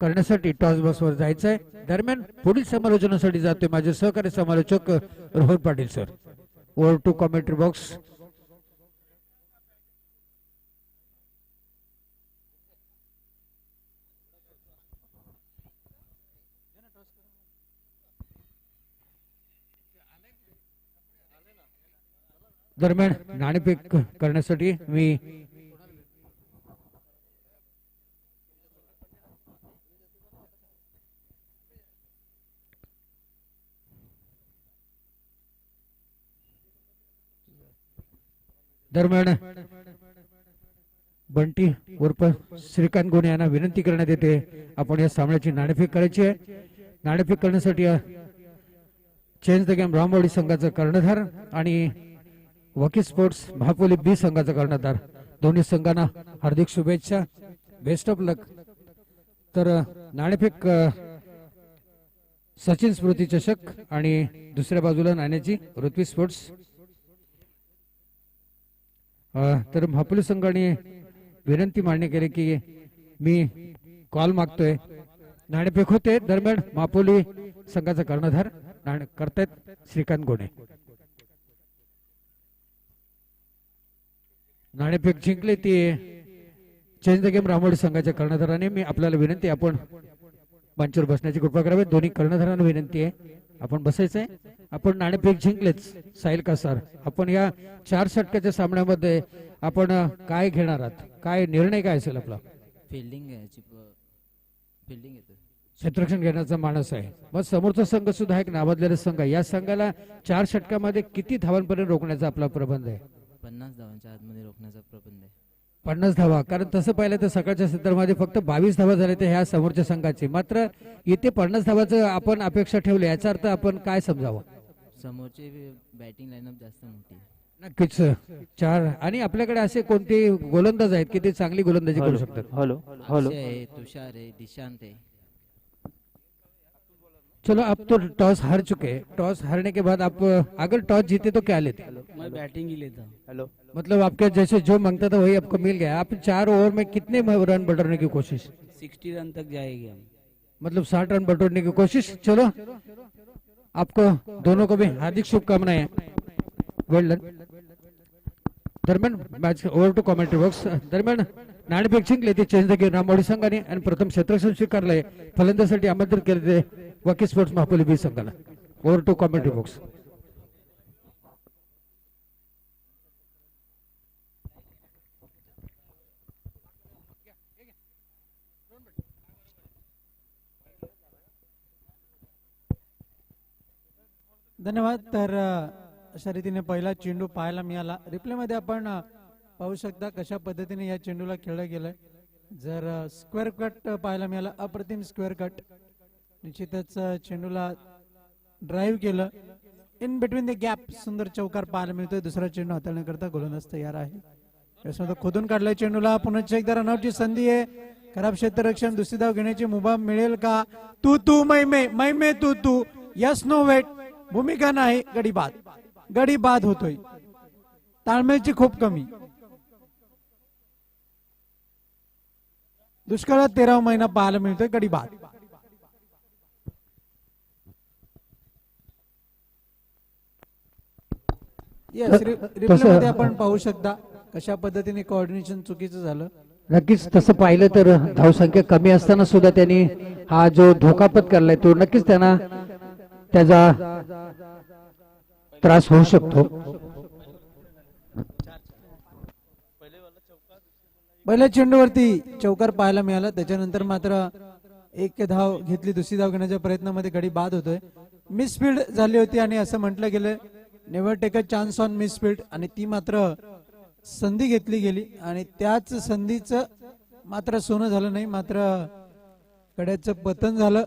करण्यासाठी टॉस बॉक्सवर जायचं आहे. दरम्यान पुढील समालोचनासाठी जातोय माझे सहकारी समालोचक Rohan Patil sir. Over to commentary box. दरम्यान नाणेफेक करण्यासाठी मी बंटी उर्फ श्रीकांत गोणे यांना विनंती करण्यात येते आपण या सामन्याची नाणेफेक करायची आहे. नाणेफेक करण्यासाठी चेंज द गेम रामवाडी संघाचा कर्णधार आणि वकील स्पोर्ट्स महापोली बी संघाचा कर्णधार. दोन्ही संघांना हार्दिक शुभेच्छा. बेस्ट ऑफ लक. तर नाणेफेक सचिन स्मृती चषक आणि दुसऱ्या बाजूला नाण्याची ऋत्वी स्पोर्ट्स. तर महापोली संघाने विनंती मान्य केली की मी कॉल मागतोय. नाणेफेक होते. दरम्यान महापोली संघाचा कर्णधार करतायत श्रीकांत गोणे. नाणेफेक जिंकले ती चेंज द गेम रामवाडी संघाच्या कर्णधाराने. मी आपल्याला विनंती आपण मंचावर बसण्याची कृपा करावी. दोन्ही कर्णधारांना विनंती आहे आपण बसायचंय. आपण नाणेफेक जिंकलेच साहिल कासार. आपण या 4 षटकाच्या सामन्यामध्ये आपण काय घेणार आहात? काय निर्णय काय असेल आपला? फिल्डिंग येतो. क्षेत्ररक्षण घेण्याचा मानस आहे. मग समोरचा संघ सुद्धा एक नावाजलेला संघ आहे. या संघाला 4 षटकामध्ये किती धावांपर्यंत रोखण्याचा आपला प्रबंध आहे? 50 धावांच्या आतमध्ये रोखण्याचा प्रबंध आहे. 50 धावा. कारण तसं पाहिलं तर सकाळच्या सत्रामध्ये फक्त 22 धावा झाले ते ह्या समोरच्या संघाचे. मात्र इथे 50 धावाचं आपण अपेक्षा ठेवली. याचा अर्थ आपण काय समजावं? समोरचे बॅटिंग लाईनअप जास्त मोठी आहे. नक्कीच 4 आणि आपल्याकडे असे कोणते गोलंदाज आहेत की ते चांगली गोलंदाजी करू शकतात? अक्षय आहे, तुषार आहे, दिशांत आहे. चलो आप तो टॉस हार चुके हैं. टॉस हारने के बाद आप अगर टॉस जीते तो क्या लेते? मैं बैटिंग ही लेता हूँ. हेलो. मतलब आपके जैसे जो मांगता था वही आपको मिल गया. आप 4 ओवर में कितने रन बटोरने की कोशिश? 60 रन तक जाएगी हम. मतलब 60 रन बटोरने की कोशिश. चलो आपको दोनों को भी हार्दिक शुभकामनाएं. Well done. दरम्यान match over to commentary box. दरम्यान नाणेफेक जिंकले ते चेंज द गेम रामवाडी संघाने आणि प्रथम क्षेत्ररक्षण स्वीकारलंय. फलंदाजीसाठी आमंत्रित केले ते वकील स्पोर्ट्स महापोली बी संघाला. Over to commentary box. धन्यवाद. तर अशा रीतीने पहिला चेंडू पाहायला मिळाला. रिप्ले मध्ये आपण पाहू शकता कशा पद्धतीने या चेंडूला खेळलं गेलंय. जर स्क्वेअर कट पाहायला मिळाला, अप्रतिम स्क्वेअर कट. निश्चितच चेंडूला ड्राईव्ह केलं इन बिटवीन द गॅप. सुंदर चौकार पाहायला मिळतोय. दुसरा चेंडू हाताळण्याकरता गोलंदाज तयार आहे. त्यासोबत खोदून काढलाय चेंडूला. पुन्हा एकदा रनआउटची संधी आहे. खराब क्षेत्ररक्षण. दुसरी धाव घेण्याची मुभा मिळेल का? तू मै तू यस नो वेट. भूमिका नाही. गडी बाद होतोय. ताळमेळची खूप कमी. दुष्काळात 13वा महिना पाहायला मिळतोय. गडी बाद. रिप्ले मध्ये आपण पाहू शकता कशा पद्धतीने कोऑर्डिनेशन चुकीचं झालं. नक्कीच तसं पाहिलं तर धावसंख्या कमी असताना सुद्धा त्यांनी हा जो धोका पत्करलाय तो नक्कीच त्यांना त्याचा त्रास होऊ शकतो. पहिल्या चेंडूवरती चौकार पाहायला मिळाला. त्याच्यानंतर मात्र एक धाव घेतली. दुसरी धाव घेण्याच्या प्रयत्नामध्ये गडी बाद होतोय. मिसफील्ड झाली होती आणि असं म्हटलं गेलं never take a chance on misfield, आणि ती मात्र संधी घेतली गेली आणि त्याच संधीचं मात्र सोनं झालं नाही. मात्र कड्याचं पतन झालं.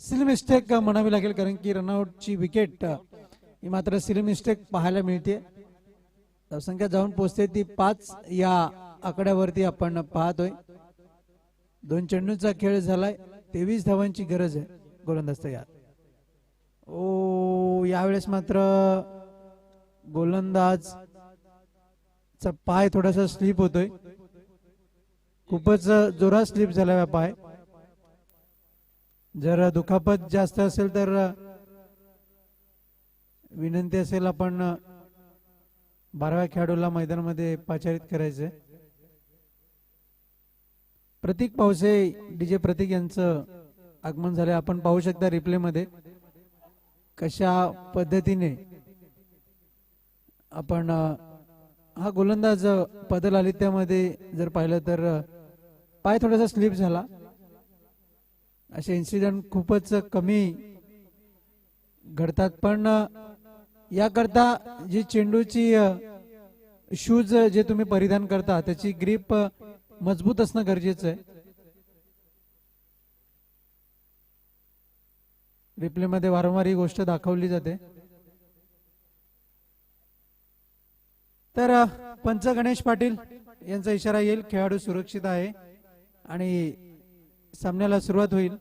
सिली मिस्टेक म्हणावी लागेल, कारण की रनआउटची विकेट ही मात्र सिली मिस्टेक पाहायला मिळते. धावसंख्या जाऊन पोहोचते ती 5 या आकड्यावरती आपण पाहतोय. 2 चेंडूंचा खेळ झालाय. 23 धावांची गरज आहे. गोलंदाज तयार. यावेळेस मात्र गोलंदाज पाय थोडासा स्लिप होतोय. खूपच जोरात स्लिप झाला पाय. जर दुखापत जास्त असेल तर विनंती असेल आपण 12व्या खेळाडूला मैदानामध्ये पाचारित करायचंय. प्रतीक पावसे, डीजे प्रतीक यांचं आगमन झाले. आपण पाहू शकता रिप्ले मध्ये कशा पद्धतीने आपण हा गोलंदाज पदल आली. त्यामध्ये जर पाहिलं तर पाय थोडासा स्लिप झाला. असे इन्सिडेंट खूपच कमी घडतात. पण याकरता जी चेंडूची शूज जे तुम्ही परिधान करता त्याची ग्रीप मजबूत असणं गरजेचं आहे. रिप्ले मध्ये वारंवार ही गोष्ट दाखवली जाते. तर पंच गणेश पाटील यांचा इशारा येईल. खेळाडू सुरक्षित आहे आणि सामन्याला सुरुवात होईल.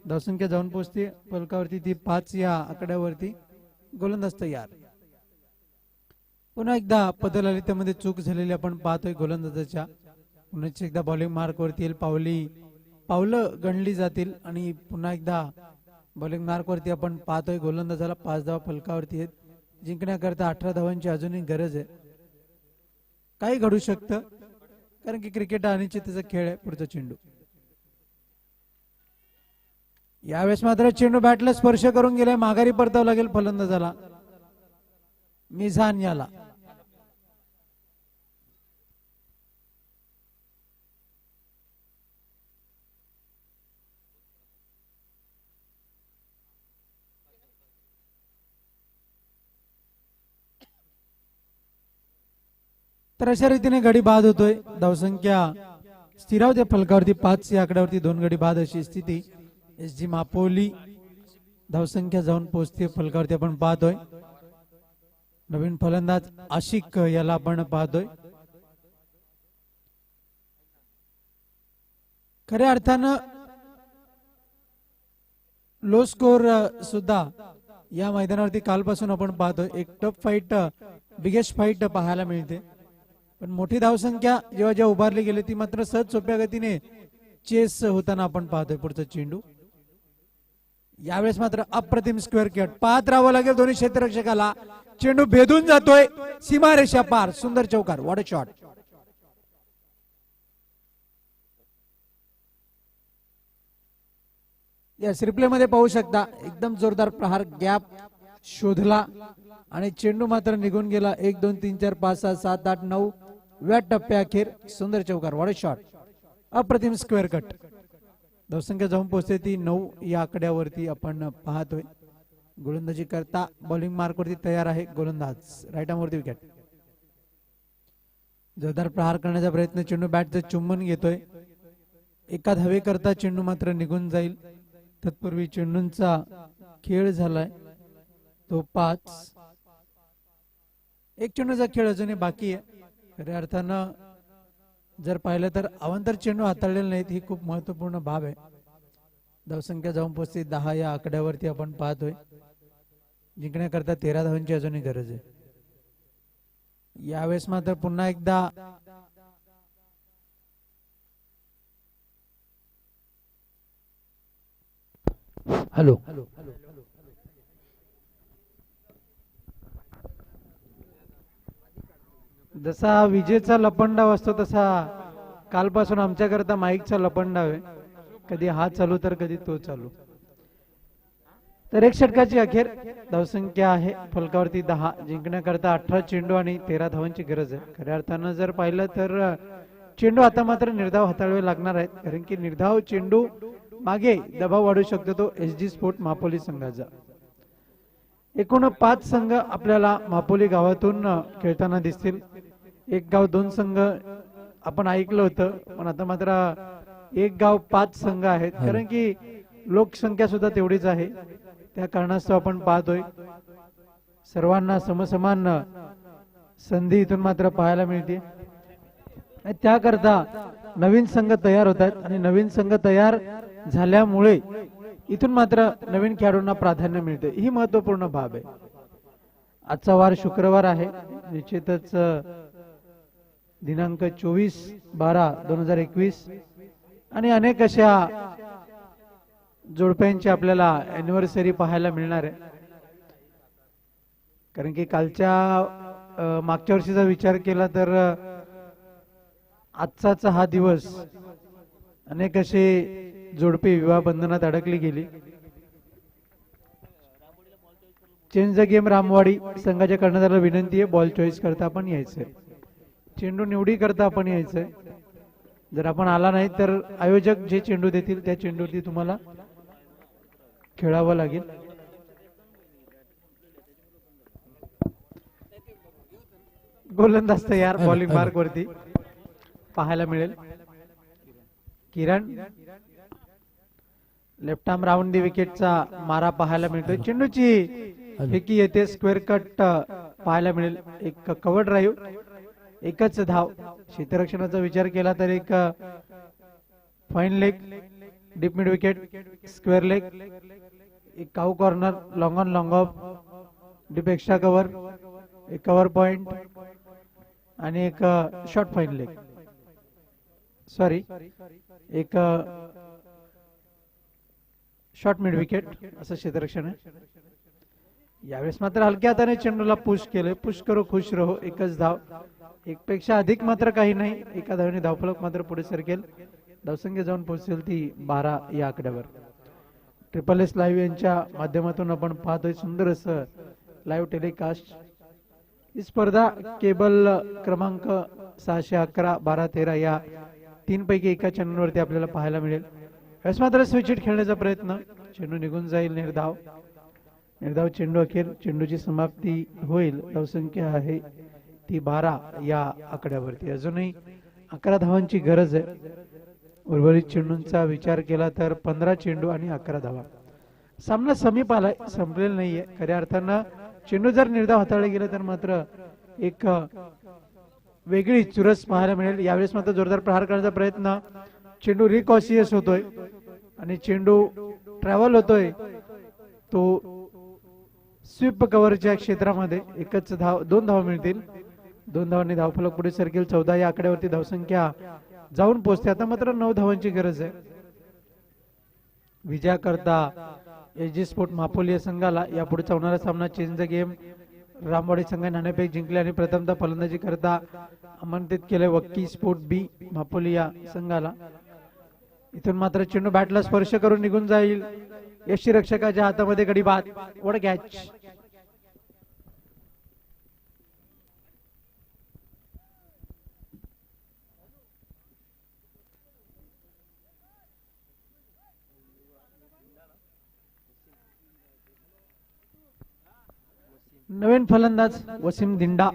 धावसंख्या जाऊन पोहोचते फलकावरती ती 5 या आकड्यावरती. गोलंदाज तयार. पुन्हा एकदा पदल आली त्यामध्ये चूक झालेली आपण पाहतोय गोलंदाजाच्या. पुन्हा एकदा बॉलिंग मार्क वरती येईल. पावलं गणली जातील आणि पुन्हा एकदा बॉलिंग मार्क वरती आपण पाहतोय. गोलंदाजाला 5 धावा फलकावरती आहेत. जिंकण्याकरता 18 धावांची अजूनही गरज आहे. काही घडू शकतं कारण की क्रिकेट अनिश्चिततेचा खेळ आहे. पुढचा चेंडू. यावेळेस मात्र चेंडू बॅटला स्पर्श करून गेलाय. माघारी परतावं लागेल फलंदाजाला, मिझान याला. तर अशा रीतीने गडी बाद होतोय. धावसंख्या स्थिरावते फलकावरती 5 या आकड्यावरती 2 गडी बाद अशी स्थिती. एस जी मापोली धावसंख्या जाऊन पोहोचते फलकावरती आपण पाहतोय. नवीन फलंदाज आशिक याला आपण पाहतोय. खऱ्या अर्थानं लो स्कोर सुद्धा या मैदानावरती कालपासून आपण पाहतोय. एक टफ फाईट, बिगेस्ट फाईट पाहायला मिळते. पण मोठी धावसंख्या जेव्हा उभारली गेली ती मात्र सहज सोप्या गतीने चेस होताना आपण पाहतोय. पुढचा चेंडू. यावेळेस मात्र अप्रतिम स्क्वेअर कट. पाहत राहावं लागेल दोन्ही क्षेत्ररक्षकाला. चेंडू भेदून जातोय सीमारेषा पार. सुंदर चौकार. What a shot. Yes, replay मध्ये पाहू शकता एकदम जोरदार प्रहार. गॅप शोधला आणि चेंडू मात्र निघून गेला. 1 2 3 4 5 6 7 8 9 व्या टप्प्याअखेर सुंदर चौकार. What a shot. अप्रतिम स्क्वेअर कट. धावसंख्या जाऊन पोहोचते ती 9 या आकड्यावरती आपण पाहतोय. गोलंदाजी करता बॉलिंग मार्क वरती तयार आहे गोलंदाज. राईट आर्म वरती विकेट. जोरदार प्रहार करण्याचा प्रयत्न, चेंडू बॅटचं चुंबन घेतोय. एका धावेकरता चेंडू मात्र निघून जाईल. तत्पूर्वी चेंडूंचा खेळ झालाय तो 5. एक चेंडूचा खेळ अजूनही बाकी आहे. खऱ्या अर्थानं जर पाहिलं तर अवांतर चेंडू हाताळलेले नाहीत, ही खूप महत्वपूर्ण बाब आहे. धावसंख्या जाऊन पोहोचते 10 या आकड्यावरती आपण पाहतोय. जिंकण्याकरता 13 धावांची अजूनही गरज आहे. यावेळेस मात्र पुन्हा एकदा हॅलो. जसा विजेचा लपंडाव असतो तसा कालपासून आमच्याकरता माईकचा लपंडाव आहे. कधी हा चालू तर कधी तो चालू. तर एक षटकाची अखेर धावसंख्या आहे फलकावरती 10. जिंकण्याकरता 18 चेंडू आणि 13 धावांची गरज आहे. खऱ्या अर्थानं जर पाहिलं तर चेंडू आता मात्र निर्धाव हाताळावे लागणार आहेत, कारण की निर्धाव चेंडू मागे दबाव वाढू शकतो तो एसजी स्पोर्ट मापोली संघाचा. एकूण 5 संघ आपल्याला मापोली गावातून खेळताना दिसतील. एक गाव 2 संघ आपण ऐकलं होतं, पण आता मात्र एक गाव 5 संघ आहेत, कारण की लोकसंख्या सुद्धा तेवढीच आहे. त्या कारणास्तव आपण पाहतोय सर्वांना समसमान संधी इथून मात्र पाहायला मिळते. त्याकरता नवीन संघ तयार होत आहेत आणि नवीन संघ तयार झाल्यामुळे इथून मात्र नवीन खेळाडूंना प्राधान्य मिळते. ही महत्वपूर्ण बाब आहे. आजचा वार शुक्रवार आहे. निश्चितच दिनांक 24/12/2021 आणि अनेक अशा जोडप्यांची आपल्याला अॅनिव्हर्सरी पाहायला मिळणार आहे. कारण की कालच्या मागच्या वर्षीचा विचार केला तर आजचाच हा दिवस अनेक असे जोडपे विवाह बंधनात अडकली गेली. चेंज द गेम रामवाडी संघाच्या कर्णधाराला विनंती आहे, बॉल चॉईस करता आपण यायचंय, चेंडू निवडी करता आपण यायचंय. जर आपण आला नाही तर आयोजक जे चेंडू देतील त्या चेंडूवरती तुम्हाला खेळावं लागेल. गोलंदाज तयार, बॉलिंग मार्क वरती पाहायला मिळेल. किरण लेफ्ट आर्म राऊंड दी विकेटचा मारा पाहायला मिळतोय. चेंडूची फेकी येते, स्क्वेअर कट पाहायला मिळेल. एक कव्हर ड्राईव्ह, एकच धाव. क्षेत्ररक्षणाचा विचार केला तर एक fine leg, deep mid wicket, square leg, एक cow corner, long on long off, deep extra cover, एक कव्हर पॉइंट आणि एक शॉर्ट फाईन लेग, सॉरी एक शॉर्ट मिड विकेट असं क्षेत्ररक्षण आहे. यावेळेस मात्र हलक्या हाताने चेंडूला पुश केले. पुश करो खुश रहो, एकच धाव. एक पेक्षा अधिक मात्र काही नाही. एका धावेने धावफलक मात्र पुढे सरकेल. धावसंख्या जाऊन पोहोचेल ती 12 या आकड्यावर. ट्रिपल एस लाईव्ह यांच्या माध्यमातून आपण पाहतोय सुंदर असं लाईव्ह टेलिकास्ट. ही स्पर्धा केबल क्रमांक 611, 12, 13 या 3 पैकी एका चॅनलवरती आपल्याला पाहायला मिळेल. यावेळेस मात्र स्विच हिट खेळण्याचा प्रयत्न, चेंडू निघून जाईल. निर्धाव, निर्धाव चेंडू अखेर चेंडूची समाप्ती होईल. धावसंख्या आहे ती 12 या आकड्यावरती. अजूनही 11 धावांची गरज आहे. उर्वरित चेंडूंचा विचार केला तर 15 चेंडू आणि 11 धावा. सामना समीप आलाय, संपलेला नाहीये. खऱ्या अर्थानं चेंडू जर निर्धाव हाताळले गेले तर मात्र एक वेगळी चुरस पाहायला मिळेल. यावेळेस मात्र जोरदार प्रहार करण्याचा प्रयत्न, चेंडू रिकॉशियस होतोय आणि चेंडू ट्रॅव्हल होतोय तो स्वीप कव्हरच्या क्षेत्रामध्ये. एकच धाव, 2 धावा मिळतील. 2 धावांनी धावफलक पुढे सरकेल. 14 या आकड्यावरती धावसंख्या जाऊन पोहोचते. आता मात्र 9 धावांची गरज आहे. विजयाकरता एसजी स्पोर्ट मापोली संघाला यापुढचा होणारा सामना चेंज द गेम रामवाडी संघाने नाणेफेक जिंकले आणि प्रथमतः फलंदाजी करता आमंत्रित केले वक्की स्पोर्ट बी मापोली या संघाला. इथून मात्र चेंडू बॅटला स्पर्श करून निघून जाईल. यष्टीरक्षकाच्या हातामध्ये गडी बाद, वड कॅच. नवीन फलंदाज वसीम दिंडा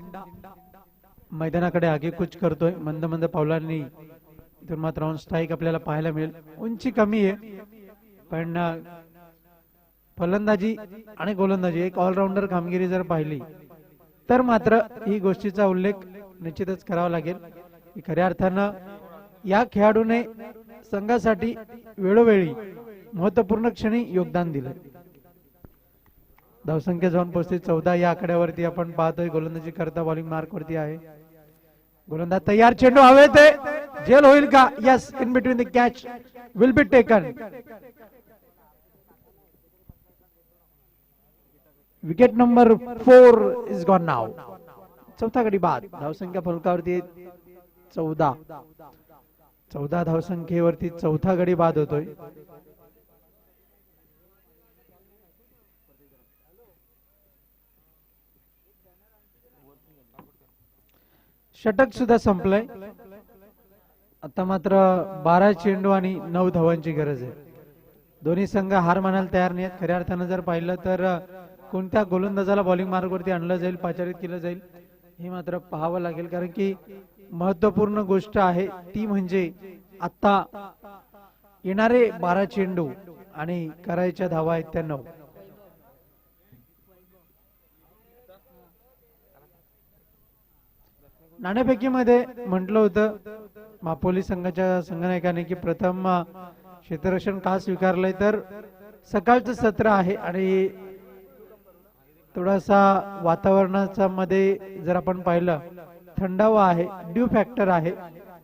मैदानाकडे आगेकूच करतोय मंद मंद पावलांनी. इथून मात्र ऑन स्ट्राईक आपल्याला पाहायला मिळेल. उंची कमी आहे पण फलंदाजी आणि गोलंदाजी एक ऑलराऊंडर कामगिरी जर पाहिली तर मात्र ही गोष्टीचा उल्लेख निश्चितच करावा लागेल की खऱ्या अर्थानं या खेळाडूने संघासाठी वेळोवेळी महत्वपूर्ण क्षणी योगदान दिलं. धावसंख्या जाऊन पोहोचते 14 या आकड्यावरती आपण पाहतोय. गोलंदाजी करता बॉलिंग मार्क वरती आहे. गोलंदाज तयार. चेंडू हवेत आहे. झेल होईल का? Yes, in between the catch will be taken. Wicket number 4 is gone now. चौथा गडी बाद. धावसंख्या फलकावरती 14 धावसंख्येवरती चौथा गडी बाद होतोय. षटक सुद्धा संपलंय. आता मात्र 12 चेंडू आणि 9 धावांची गरज आहे. दोन्ही संघ हार मानायला तयार नाहीत. खऱ्या अर्थानं जर पाहिलं तर कोणत्या गोलंदाजाला बॉलिंग मार्गवरती आणलं जाईल, पाचारित केलं जाईल हे मात्र पाहावं लागेल. कारण की महत्वपूर्ण गोष्ट आहे ती म्हणजे आता येणारे 12 चेंडू आणि करायच्या धावा आहेत त्या 9. नाणेफेकीमध्ये म्हटलं होतं मापोली संघाच्या संघनायकाने की प्रथम क्षेत्ररक्षण का स्वीकारलंय तर सकाळचं सत्र आहे आणि थोडासा वातावरणाचा मध्ये जर आपण पाहिलं थंडावा आहे, ड्यू फॅक्टर आहे,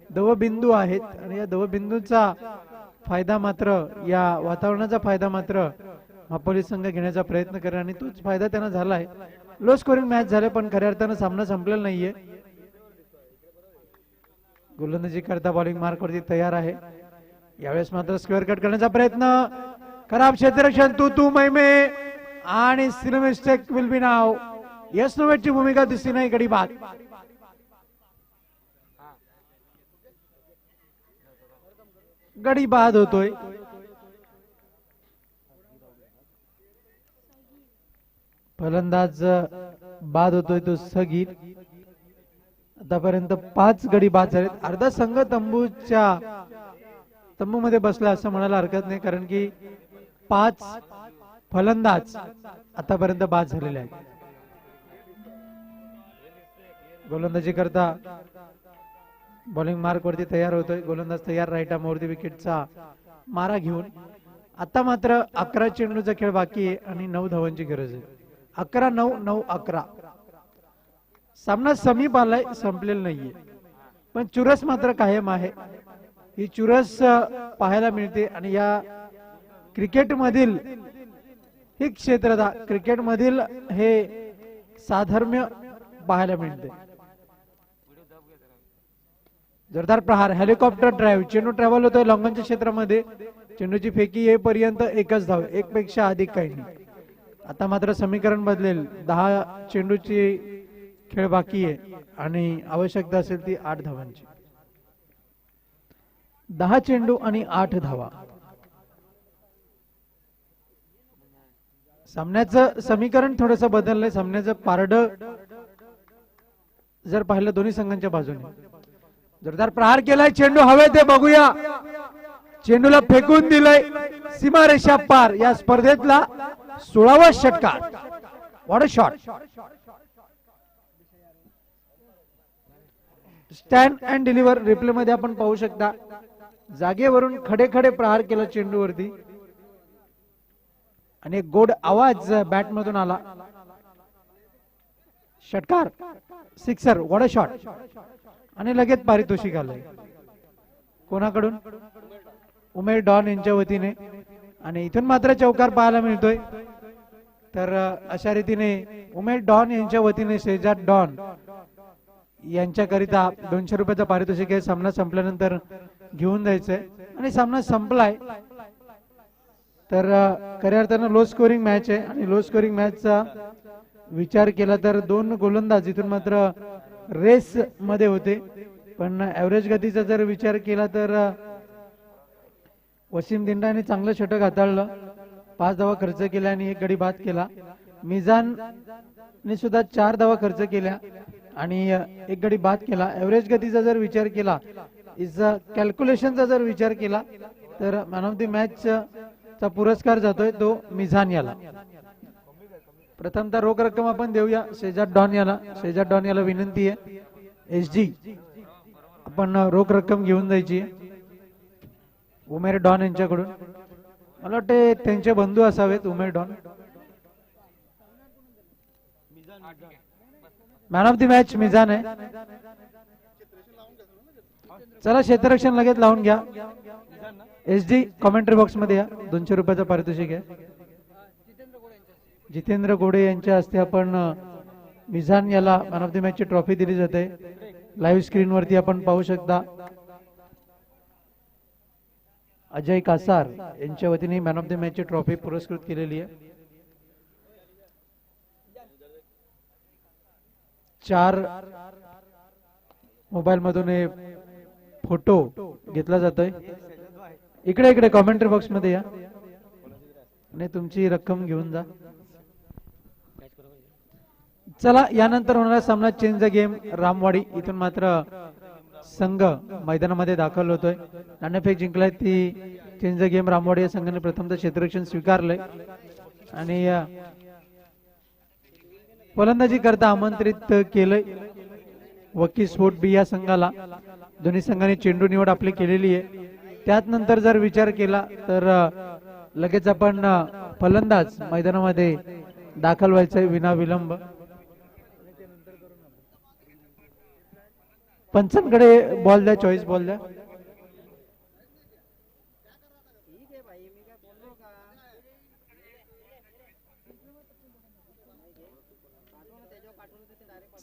दवबिंदू आहेत आणि या दवबिंदूचा फायदा मात्र या वातावरणाचा फायदा मात्र मापोली संघ घेण्याचा प्रयत्न करेल आणि तोच फायदा त्यांना झालाय. लो स्कोरिंग मॅच झाले पण खऱ्या अर्थानं सामना संपलेला नाहीये. गोलंदाजी करता बॉलिंग मार्क वरती तयार आहे. यावेळेस मात्र स्क्वेअर कट करण्याचा प्रयत्न. खराब क्षेत्ररक्षण. तू मैमे आणि mistake will be now. Yes नोवेटची भूमिका दिसली नाही. गडी बाद. गडी बाद होतोय. फलंदाज बाद होतोय तो सगीर. आतापर्यंत 5 गडी बाद झालेत. अर्धा संघ तंबूमध्ये बसला असं म्हणायला हरकत नाही कारण की 5 फलंदाज आतापर्यंत बाद झालेले आहेत. गोलंदाजी करता बॉलिंग मार्क वरती तयार होतोय. गोलंदाज तयार. राईट आर्मवरती विकेटचा मारा घेऊन. आता मात्र 11 चेंडूचा खेळ बाकी आहे आणि 9 धावांची गरज आहे. 11-9, 9-11. सामना समीप आलाय, संपलेला नाहीये पण चुरस मात्र कायम आहे. ही चुरस पाहायला मिळते आणि या क्रिकेट मधील हे क्षेत्रदा क्रिकेट मधील हे साधर्म्य पाहायला मिळते. जोरदार प्रहार. Helicopter drive. चेंडू ट्रॅव्हल होतोय लॉंगनच्या क्षेत्रामध्ये. चेंडूची फेकी येईपर्यंत एकच धाव. एक पेक्षा अधिक काही नाही. आता मात्र समीकरण बदलेल. 10 चेंडूची खेळ बाकी आहे आणि आवश्यकता असेल ती 8 धावांची. 10 चेंडू आणि 8 धावा. सामन्याचं समीकरण थोडंसं बदललंय. सामन्याचं पारड जर पाहिलं दोन्ही संघांच्या बाजूने. जोरदार प्रहार केलाय. चेंडू हवेत आहे. बघूया. चेंडूला फेकून दिलंय सीमारेषा पार. या स्पर्धेतला 16वा षटकार. What a shot. Stand and deliver replay मध्ये आपण पाहू शकता. जागेवरून खडे खडे प्रहार केला चेंडूवरती आणि एक गोड आवाज बॅट मधून आला. षटकार. सिक्सर. What a shot. आणि लगेच पारितोषिक आलंय. कोणाकडून? उमेर डॉन यांच्या वतीने. आणि इथून मात्र चौकार पाहायला मिळतोय. तर अशा रीतीने उमेर डॉन यांच्या वतीने शेजाद डॉन यांच्याकरिता 200 रुपयाचा पारितोषिक आहे. सामना संपल्यानंतर घेऊन जायचंय आणि सामना संपलाय. तर खऱ्या अर्थानं लो स्कोरिंग मॅच आहे आणि लो स्कोरिंग मॅचचा विचार केला तर 2 गोलंदाज इथून मात्र रेस मध्ये होते पण ऍव्हरेज गतीचा जर विचार केला तर वसीम दिंडाने चांगलं षटक हाताळलं. 5 धावा खर्च केल्या आणि 1 गडी बाद केला. मिजानने सुद्धा 4 धावा खर्च केल्या आणि एक गडी बाद केला. एव्हरेज गतीचा जर विचार केला, इज कॅल्क्युलेशनचा जर विचार केला तर मॅन ऑफ द मॅच चा पुरस्कार जातोय तो मिझान याला. प्रथमतः रोख रक्कम आपण देऊया शेजाद डॉन याला. शेजाद डॉन याला विनंती आहे, SG आपण रोख रक्कम घेऊन जायची आहे उमेर डॉन यांच्याकडून. मला वाटते त्यांचे बंधू असावेत उमेर डॉन. Man of the match Mizan आहे. चला क्षेत्ररक्षण लगेच लावून घ्या. SG कॉमेंट्री बॉक्स मध्ये या. 200 रुपयाचं पारितोषिक आहे. जितेंद्र गोडे यांच्या हस्ते आपण मिझान याला मॅन ऑफ द मॅच ची ट्रॉफी दिली जाते. लाईव्ह स्क्रीन वरती आपण पाहू शकता. अजय कासार यांच्या वतीने मॅन ऑफ द मॅच ची ट्रॉफी पुरस्कृत केलेली आहे. 4 मोबाईल मधून फोटो घेतला जातोय. इकडे इकडे कॉमेंट्री बॉक्स मध्ये या आणि तुमची रक्कम घेऊन जा. चला यानंतर होणारा सामना चेंज द गेम रामवाडी. इथून मात्र संघ मैदानामध्ये दाखल होतोय. नाणेफेक जिंकलाय ती चेंज द गेम रामवाडी या संघाने प्रथमतः क्षेत्ररक्षण स्वीकारलंय आणि फलंदाजी करता आमंत्रित केलंय वकी स्पोर्ट बी या संघाला. दोन्ही संघांनी चेंडू निवड आपली केलेली आहे. त्यात नंतर जर विचार केला तर लगेच आपण फलंदाज मैदानामध्ये दाखल व्हायचंय विना विलंब. पंचांकडे बॉल द्या, चॉईस बॉल द्या.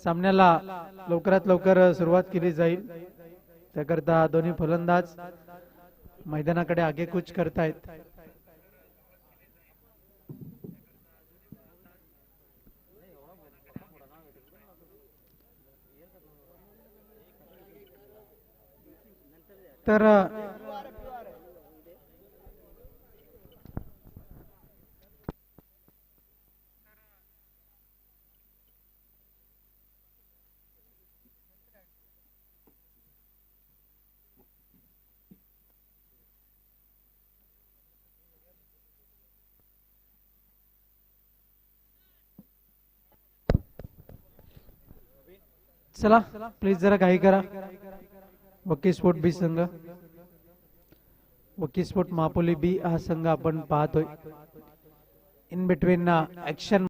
सामन्याला लवकरात लवकर सुरुवात केली जाईल. त्याकरता दोन्ही फलंदाज मैदानाकडे आगेकूच करतायत. तर चला प्लीज जरा काही करा. वकी स्पोर्ट बी संघ, वकी स्पोर्ट मापोली बी हा संघ आपण पाहतोय. In between action